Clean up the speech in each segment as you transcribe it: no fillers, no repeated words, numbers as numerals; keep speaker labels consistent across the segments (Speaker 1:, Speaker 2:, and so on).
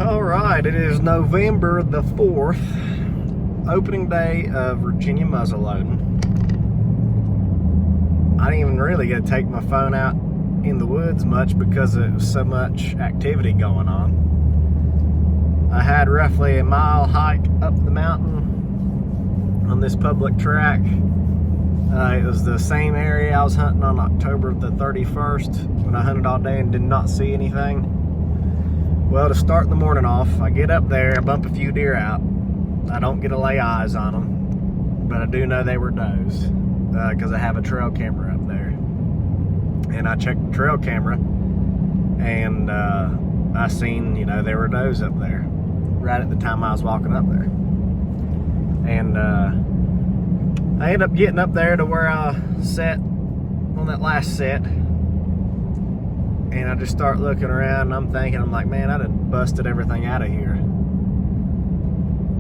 Speaker 1: All right, it is November the 4th, opening day of Virginia muzzleloading. I didn't even really get to take my phone out in the woods much because there was so much activity going on. I had roughly a mile hike up the mountain on this public track. It was the same area I was hunting on October the 31st when I hunted all day and did not see anything. Well, to start the morning off, I get up there, I bump a few deer out. I don't get to lay eyes on them, but I do know they were does because I have a trail camera up there. And I checked the trail camera, and I seen, there were does up there right at the time I was walking up there. And I ended up getting up there to where I sat on that last set. And I just start looking around, and I'm like, man, I done busted everything out of here.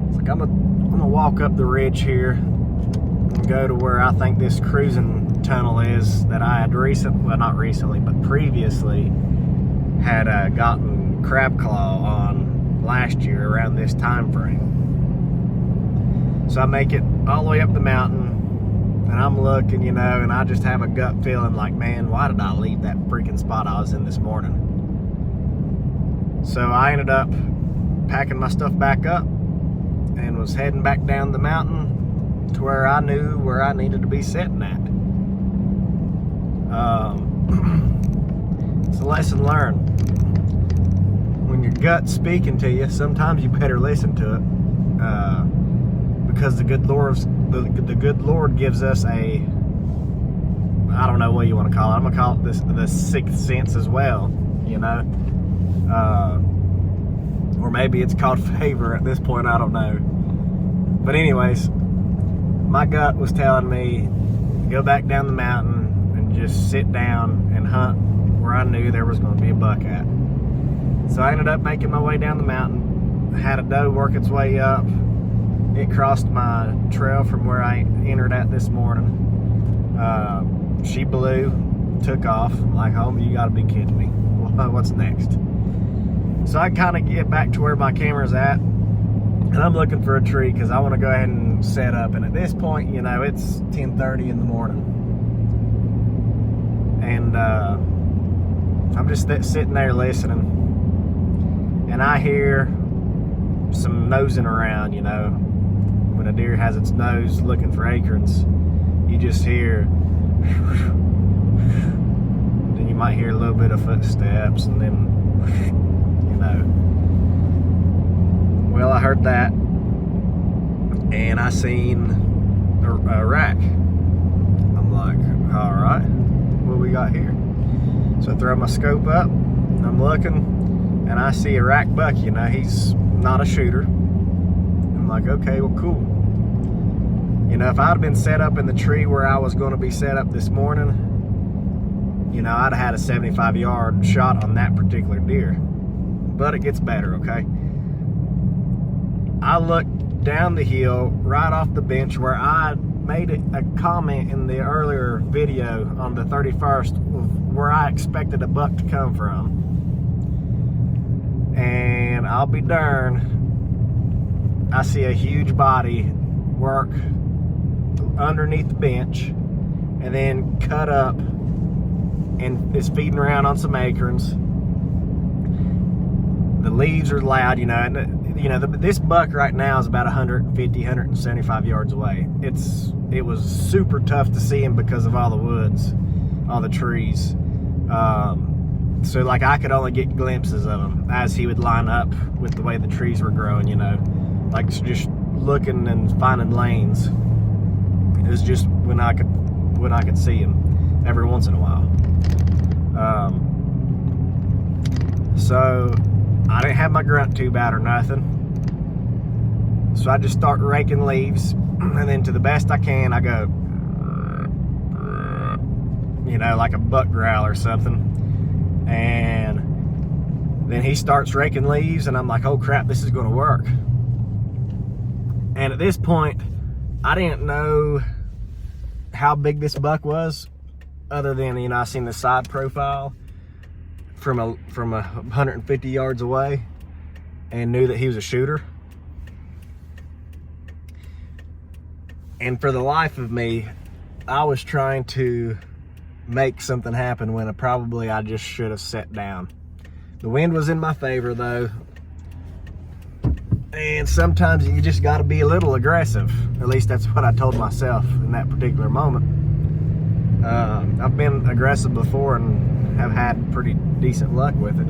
Speaker 1: It's like, I'm gonna walk up the ridge here and go to where I think this cruising tunnel is that I had previously had gotten crab claw on last year around this time frame. So I make it all the way up the mountain, and I'm looking, and I just have a gut feeling like, man, why did I leave that freaking spot I was in this morning? So I ended up packing my stuff back up and was heading back down the mountain to where I knew where I needed to be sitting at. It's a lesson learned. When your gut's speaking to you, sometimes you better listen to it. Because the good Lord gives us a, I don't know what you want to call it. I'm gonna call it the sixth sense as well, or maybe it's called favor at this point. I don't know. But anyways, my gut was telling me go back down the mountain and just sit down and hunt where I knew there was going to be a buck at. So I ended up making my way down the mountain. Had a doe work its way up. It crossed my trail from where I entered at this morning. She blew, took off. I'm like, homie, you gotta be kidding me. What's next? So I kind of get back to where my camera's at, and I'm looking for a tree because I want to go ahead and set up. And at this point, it's 10:30 in the morning. And I'm just sitting there listening. And I hear some nosing around, when a deer has its nose looking for acorns, you just hear, then you might hear a little bit of footsteps, and then, well, I heard that, and I seen a rack. I'm like, all right, what we got here? So I throw my scope up, and I'm looking, and I see a rack buck. He's not a shooter. I'm like, okay, well, cool. If I'd have been set up in the tree where I was going to be set up this morning, I'd have had a 75-yard shot on that particular deer. But it gets better, okay? I looked down the hill right off the bench where I made a comment in the earlier video on the 31st of where I expected a buck to come from. And I'll be darned, I see a huge body work underneath the bench and then cut up and is feeding around on some acorns. The leaves are loud, and this buck right now is about 150, 175 yards away. It was super tough to see him because of all the woods, all the trees. So like I could only get glimpses of him as he would line up with the way the trees were growing, like just looking and finding lanes. It was just when I could see him every once in a while. So I didn't have my grunt tube out or nothing. So I just start raking leaves, and then to the best I can, I go, like a buck growl or something. And then he starts raking leaves, and I'm like, oh crap, this is going to work. And at this point, I didn't know how big this buck was, other than, I seen the side profile from 150 yards away. and knew that he was a shooter. And for the life of me, I was trying to make something happen when probably I just should have sat down. The wind was in my favor though, and sometimes you just got to be a little aggressive. At least that's what I told myself in that particular moment. I've been aggressive before and have had pretty decent luck with it.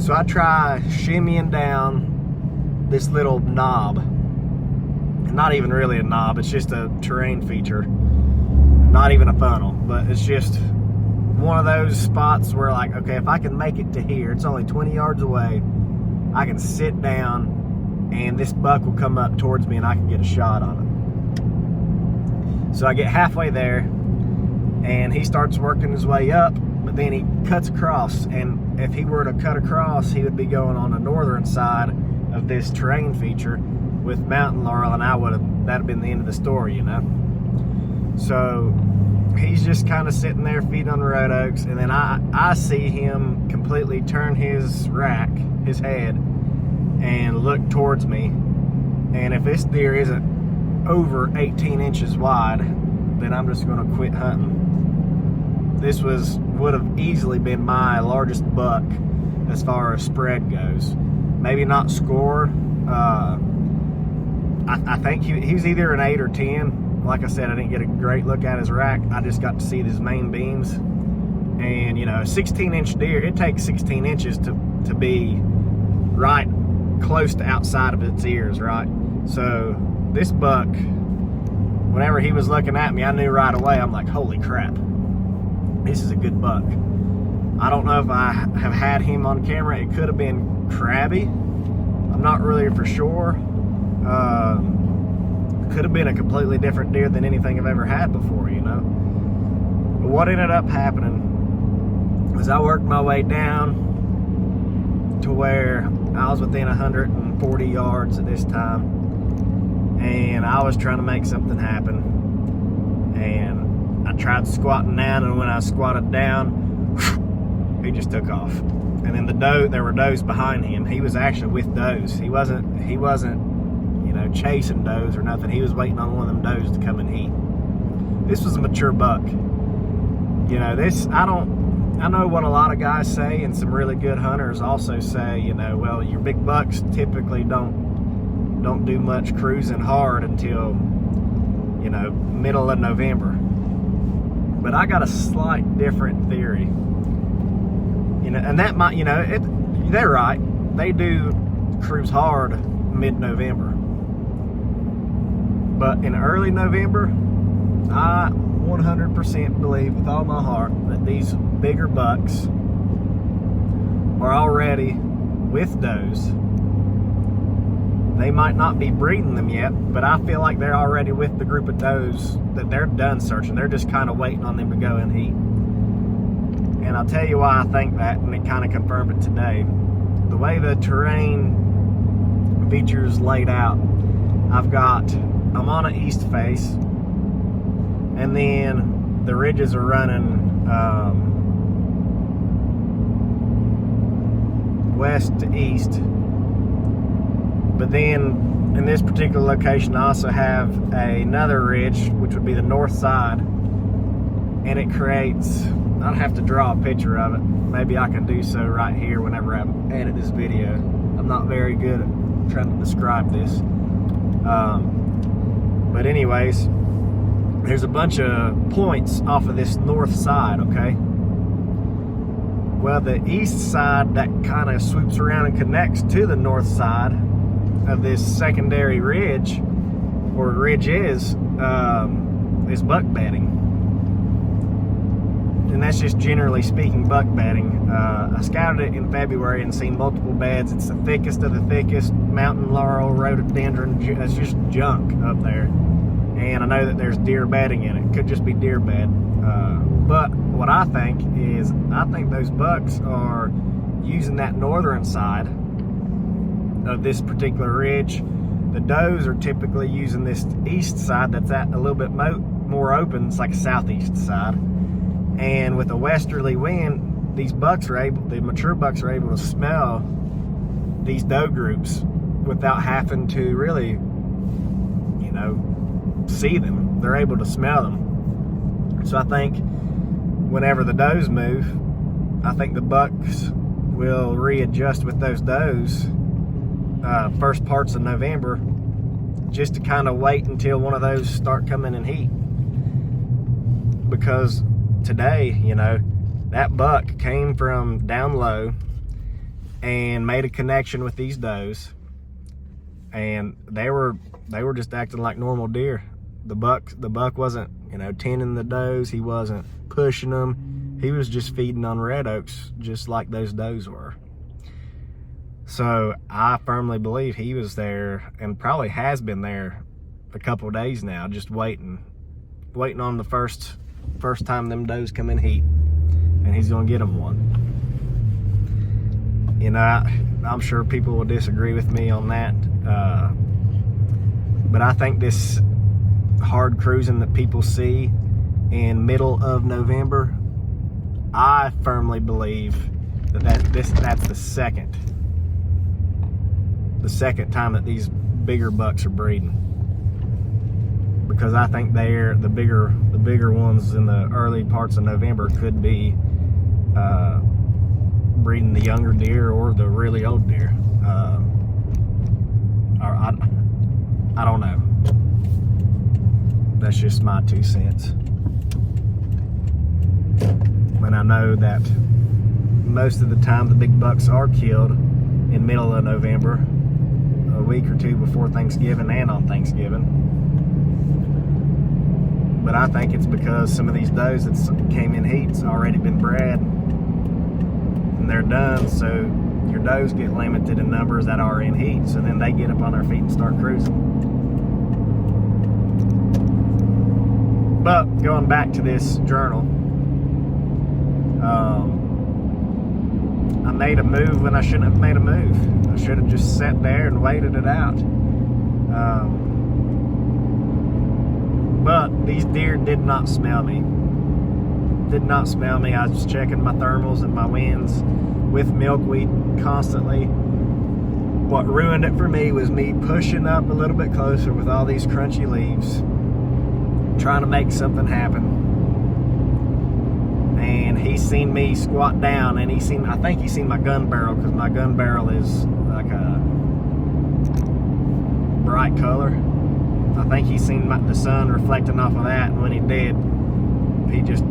Speaker 1: So I try shimmying down this little knob. Not even really a knob, it's just a terrain feature. Not even a funnel, but it's just one of those spots where, like, okay, if I can make it to here, it's only 20 yards away, I can sit down and this buck will come up towards me and I can get a shot on it. So I get halfway there and he starts working his way up, but then he cuts across, and if he were to cut across, he would be going on the northern side of this terrain feature with mountain laurel, and that'd have been the end of the story, you know. So he's just kind of sitting there feeding on the road oaks, and then I see him completely turn his head, and look towards me. And if this deer isn't over 18 inches wide, then I'm just going to quit hunting. This would have easily been my largest buck as far as spread goes. Maybe not score. I think he was either an 8 or 10. Like I said, I didn't get a great look at his rack. I just got to see his main beams. And, you know, a 16-inch deer, it takes 16 inches to be right close to outside of its ears, right? So this buck, whenever he was looking at me, I knew right away. I'm like, holy crap, this is a good buck. I don't know if I have had him on camera. It could have been crabby. I'm not really for sure. Could have been a completely different deer than anything I've ever had before, you know. But what ended up happening was I worked my way down to where I was within 140 yards at this time, and I was trying to make something happen. And I tried squatting down, and when I squatted down, he just took off. And then there were does behind him. He was actually with does. He wasn't, you know, chasing does or nothing. He was waiting on one of them does to come and eat. This was a mature buck. You know, I know what a lot of guys say, and some really good hunters also say, you know, well, your big bucks typically don't do much cruising hard until, you know, middle of November. But I got a slight different theory. You know, and that might, you know, they're right. They do cruise hard mid-November. But in early November, I 100% believe with all my heart that these bigger bucks are already with does. They might not be breeding them yet, but I feel like they're already with the group of does that they're done searching. They're just kind of waiting on them to go and eat. And I'll tell you why I think that, and it kind of confirmed it today. The way the terrain features laid out, I'm on an east face, and then the ridges are running west to east. But then in this particular location, I also have another ridge, which would be the north side, and it creates, I'd have to draw a picture of it. Maybe I can do so right here whenever I edit this video. I'm not very good at trying to describe this. But anyways, there's a bunch of points off of this north side, okay? Well, the east side that kind of swoops around and connects to the north side of this secondary ridge, or ridge is buck bedding. And that's just generally speaking buck bedding. I scouted it in February and seen multiple beds. It's the thickest of the thickest mountain laurel, rhododendron. It's just junk up there. And I know that there's deer bedding in it. Could just be deer bed. But what I think is, I think those bucks are using that northern side of this particular ridge. The does are typically using this east side that's at a little bit more open. It's like a southeast side. And with a westerly wind, these bucks the mature bucks are able to smell these doe groups without having to really, you know, see them. They're able to smell them. So I think whenever the does move, I think the bucks will readjust with those does first parts of November, just to kind of wait until one of those start coming in heat. Because today, you know, that buck came from down low and made a connection with these does, and they were just acting like normal deer. The buck wasn't, you know, tending the does. He wasn't pushing them. He was just feeding on red oaks, just like those does were. So I firmly believe he was there, and probably has been there a couple of days now, just waiting on the first time them does come in heat, and he's gonna get them one. You know, I'm sure people will disagree with me on that, but I think this hard cruising that people see in middle of November, I firmly believe that's the second time that these bigger bucks are breeding, because I think they're the bigger ones in the early parts of November could be breeding the younger deer or the really old deer. I don't know. That's just my 2 cents. And I know that most of the time the big bucks are killed in middle of November, a week or two before Thanksgiving and on Thanksgiving. But I think it's because some of these does that came in heat's already been bred and they're done, so your does get limited in numbers that are in heat, so then they get up on their feet and start cruising. But going back to this journal, I made a move when I shouldn't have made a move. I should have just sat there and waited it out. But these deer did not smell me. Did not smell me. I was just checking my thermals and my winds with milkweed constantly. What ruined it for me was me pushing up a little bit closer with all these crunchy leaves, trying to make something happen. And he seen me squat down, and I think he seen my gun barrel, because my gun barrel is like a bright color. I think he seen the sun reflecting off of that, and when he did, he just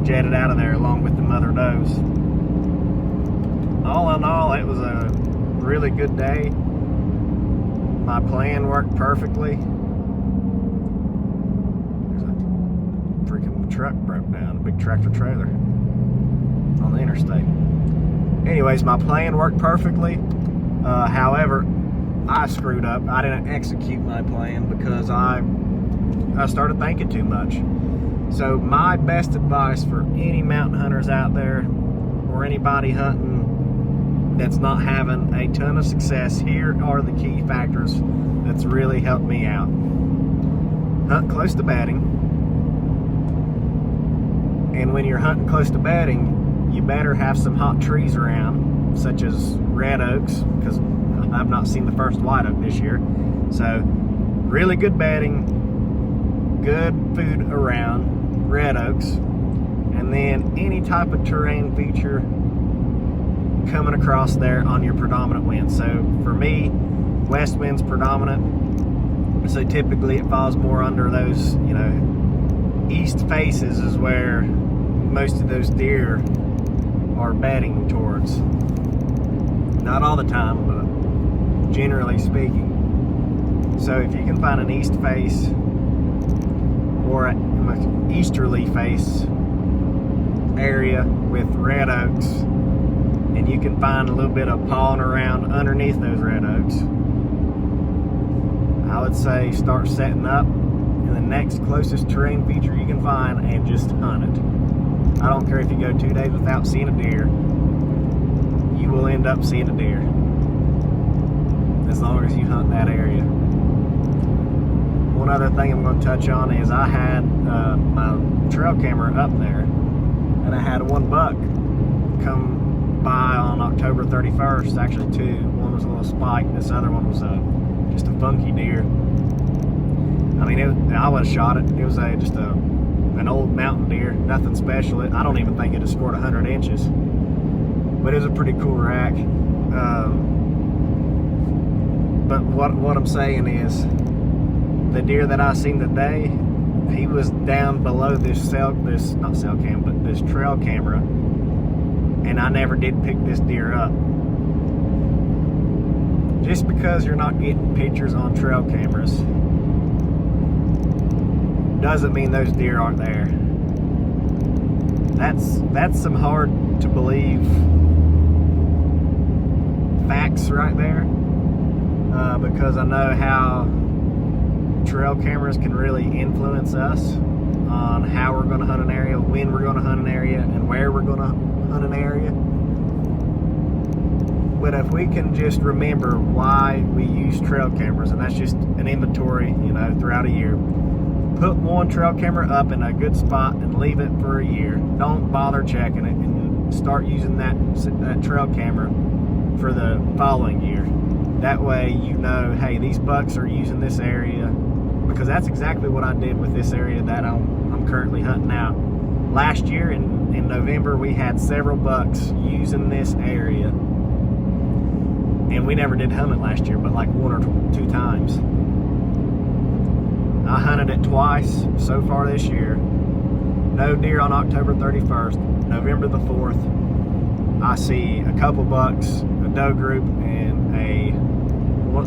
Speaker 1: jetted out of there along with the mother does. All in all, it was a really good day. My plan worked perfectly. Truck broke down, a big tractor trailer on the interstate. Anyways, my plan worked perfectly. However, I screwed up. I didn't execute my plan because I started thinking too much. So my best advice for any mountain hunters out there, or anybody hunting that's not having a ton of success, here are the key factors that's really helped me out. Hunt close to bedding. And when you're hunting close to bedding, you better have some hot trees around, such as red oaks, because I've not seen the first white oak this year. So really good bedding, good food around red oaks, and then any type of terrain feature coming across there on your predominant wind. So for me, west wind's predominant, so typically it falls more under those, you know, east faces is where most of those deer are bedding towards. Not all the time, but generally speaking. So if you can find an east face or an easterly face area with red oaks, and you can find a little bit of pawing around underneath those red oaks, I would say start setting up in the next closest terrain feature you can find and just hunt it. I don't care if you go 2 days without seeing a deer, you will end up seeing a deer, as long as you hunt that area. One other thing I'm going to touch on is I had my trail camera up there, and I had one buck come by on October October 31st, actually two. One was a little spike, this other one was just a funky deer. I mean, I would have shot it. It was just an old mountain deer, nothing special. I don't even think it had scored 100 inches, but it was a pretty cool rack. But what I'm saying is, the deer that I seen today, he was down below this trail camera, and I never did pick this deer up. Just because you're not getting pictures on trail cameras doesn't mean those deer aren't there. That's some hard to believe facts right there, because I know how trail cameras can really influence us on how we're going to hunt an area, when we're going to hunt an area, and where we're going to hunt an area. But if we can just remember why we use trail cameras, and that's just an inventory, throughout a year. Put one trail camera up in a good spot and leave it for a year. Don't bother checking it, and start using that trail camera for the following year. That way hey, these bucks are using this area, because that's exactly what I did with this area that I'm currently hunting now. Last year in November, we had several bucks using this area, and we never did hunt it last year, but like 1 or 2 times. I hunted it twice so far this year. No deer on October 31st. November the 4th, I see a couple bucks, a doe group, and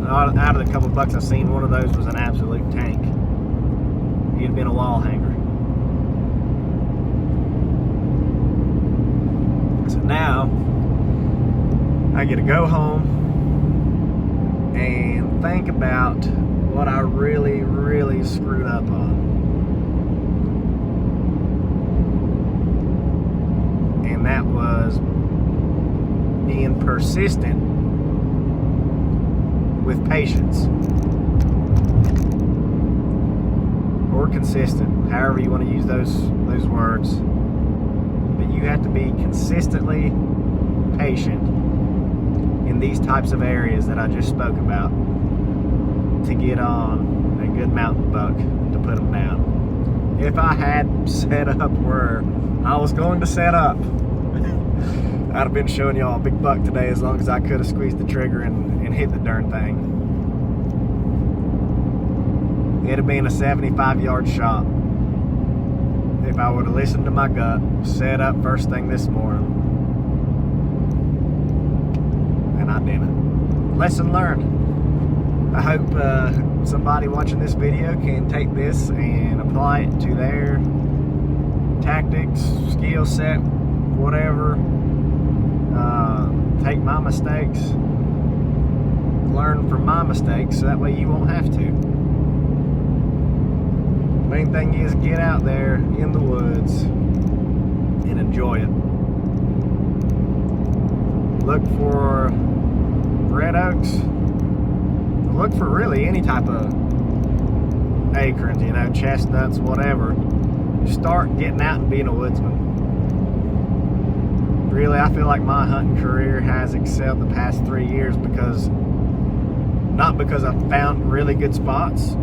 Speaker 1: out of the couple bucks I've seen, one of those was an absolute tank. He'd have been a wall hanger. So now I get to go home and think about what I really, really screwed up on. And that was being persistent with patience, or consistent, however you want to use those words. But you have to be consistently patient in these types of areas that I just spoke about to get on a good mountain buck, to put them down. If I had set up where I was going to set up, I'd have been showing y'all a big buck today, as long as I could have squeezed the trigger and hit the darn thing. It'd have been a 75-yard shot if I would have listened to my gut, set up first thing this morning, and I didn't. Lesson learned. I hope somebody watching this video can take this and apply it to their tactics, skill set, whatever. Take my mistakes, learn from my mistakes, so that way you won't have to. Main thing is, get out there in the woods and enjoy it. Look for red oaks. Look for really any type of acorns, chestnuts, whatever. Start getting out and being a woodsman. Really, I feel like my hunting career has excelled the past 3 years not because I've found really good spots,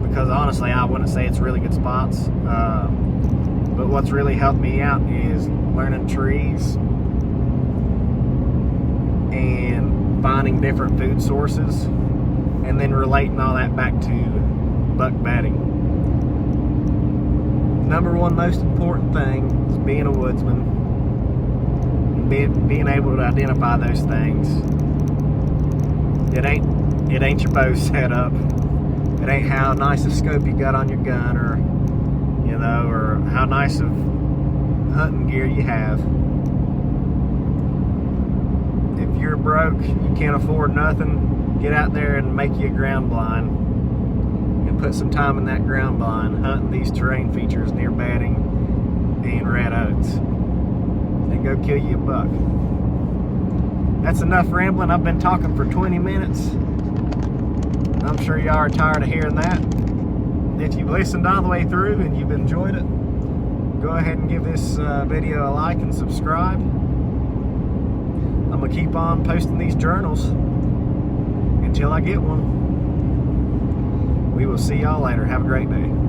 Speaker 1: because honestly I wouldn't say it's really good spots, but what's really helped me out is learning trees and finding different food sources, and then relating all that back to buck bedding. Number one most important thing is being a woodsman, being able to identify those things. It ain't your bow setup. It ain't how nice a scope you got on your gun, or how nice of hunting gear you have. If you're broke, you can't afford nothing, get out there and make you a ground blind, and put some time in that ground blind hunting these terrain features near bedding and red oaks, and go kill you a buck. That's enough rambling. I've been talking for 20 minutes. I'm sure y'all are tired of hearing that. If you've listened all the way through and you've enjoyed it, go ahead and give this video a like and subscribe. I'm going to keep on posting these journals until I get one. We will see y'all later. Have a great day.